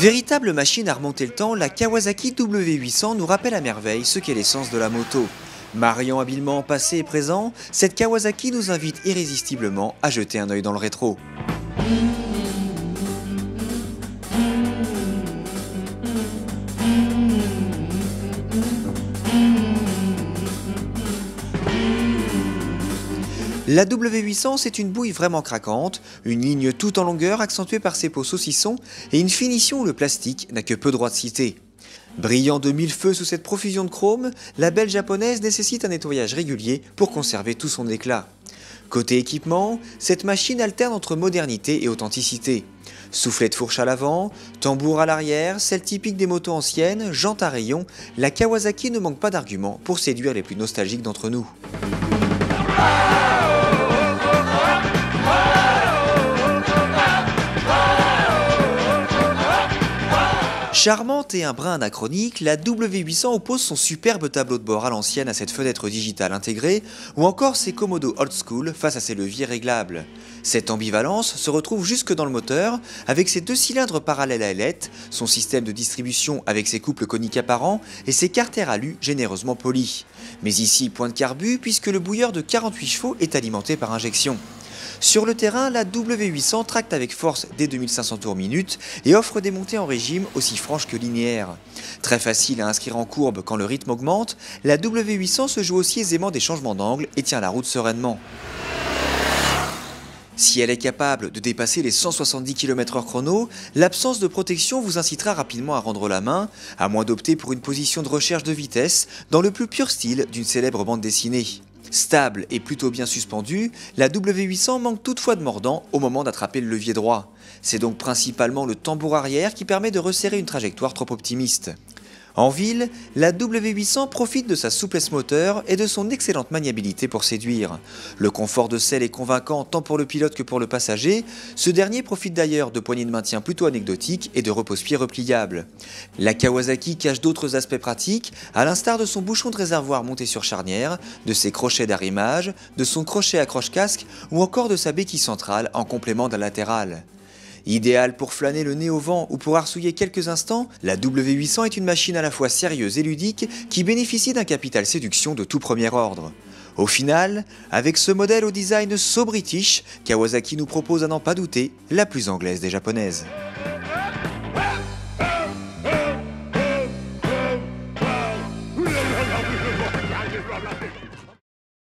Véritable machine à remonter le temps, la Kawasaki W800 nous rappelle à merveille ce qu'est l'essence de la moto. Mariant habilement passé et présent, cette Kawasaki nous invite irrésistiblement à jeter un œil dans le rétro. La W800, c'est une bouille vraiment craquante, une ligne toute en longueur accentuée par ses peaux saucissons et une finition où le plastique n'a que peu droit de citer. Brillant de mille feux sous cette profusion de chrome, la belle japonaise nécessite un nettoyage régulier pour conserver tout son éclat. Côté équipement, cette machine alterne entre modernité et authenticité. Soufflet de fourche à l'avant, tambour à l'arrière, celle typique des motos anciennes, jantes à rayons, la Kawasaki ne manque pas d'arguments pour séduire les plus nostalgiques d'entre nous. Charmante et un brin anachronique, la W800 oppose son superbe tableau de bord à l'ancienne à cette fenêtre digitale intégrée, ou encore ses commodos old school face à ses leviers réglables. Cette ambivalence se retrouve jusque dans le moteur, avec ses deux cylindres parallèles à ailettes, son système de distribution avec ses couples coniques apparents et ses carters alu généreusement polis. Mais ici, point de carbu, puisque le bouilleur de 48 chevaux est alimenté par injection. Sur le terrain, la W800 tracte avec force dès 2500 tours minute et offre des montées en régime aussi franches que linéaires. Très facile à inscrire en courbe quand le rythme augmente, la W800 se joue aussi aisément des changements d'angle et tient la route sereinement. Si elle est capable de dépasser les 170 km/h chrono, l'absence de protection vous incitera rapidement à rendre la main, à moins d'opter pour une position de recherche de vitesse dans le plus pur style d'une célèbre bande dessinée. Stable et plutôt bien suspendue, la W800 manque toutefois de mordant au moment d'attraper le levier droit. C'est donc principalement le tambour arrière qui permet de resserrer une trajectoire trop optimiste. En ville, la W800 profite de sa souplesse moteur et de son excellente maniabilité pour séduire. Le confort de selle est convaincant tant pour le pilote que pour le passager, ce dernier profite d'ailleurs de poignées de maintien plutôt anecdotiques et de repose-pieds repliables. La Kawasaki cache d'autres aspects pratiques, à l'instar de son bouchon de réservoir monté sur charnière, de ses crochets d'arrimage, de son crochet accroche-casque ou encore de sa béquille centrale en complément d'un latéral. Idéal pour flâner le nez au vent ou pour arsouiller quelques instants, la W800 est une machine à la fois sérieuse et ludique qui bénéficie d'un capital séduction de tout premier ordre. Au final, avec ce modèle au design so british, Kawasaki nous propose à n'en pas douter la plus anglaise des japonaises.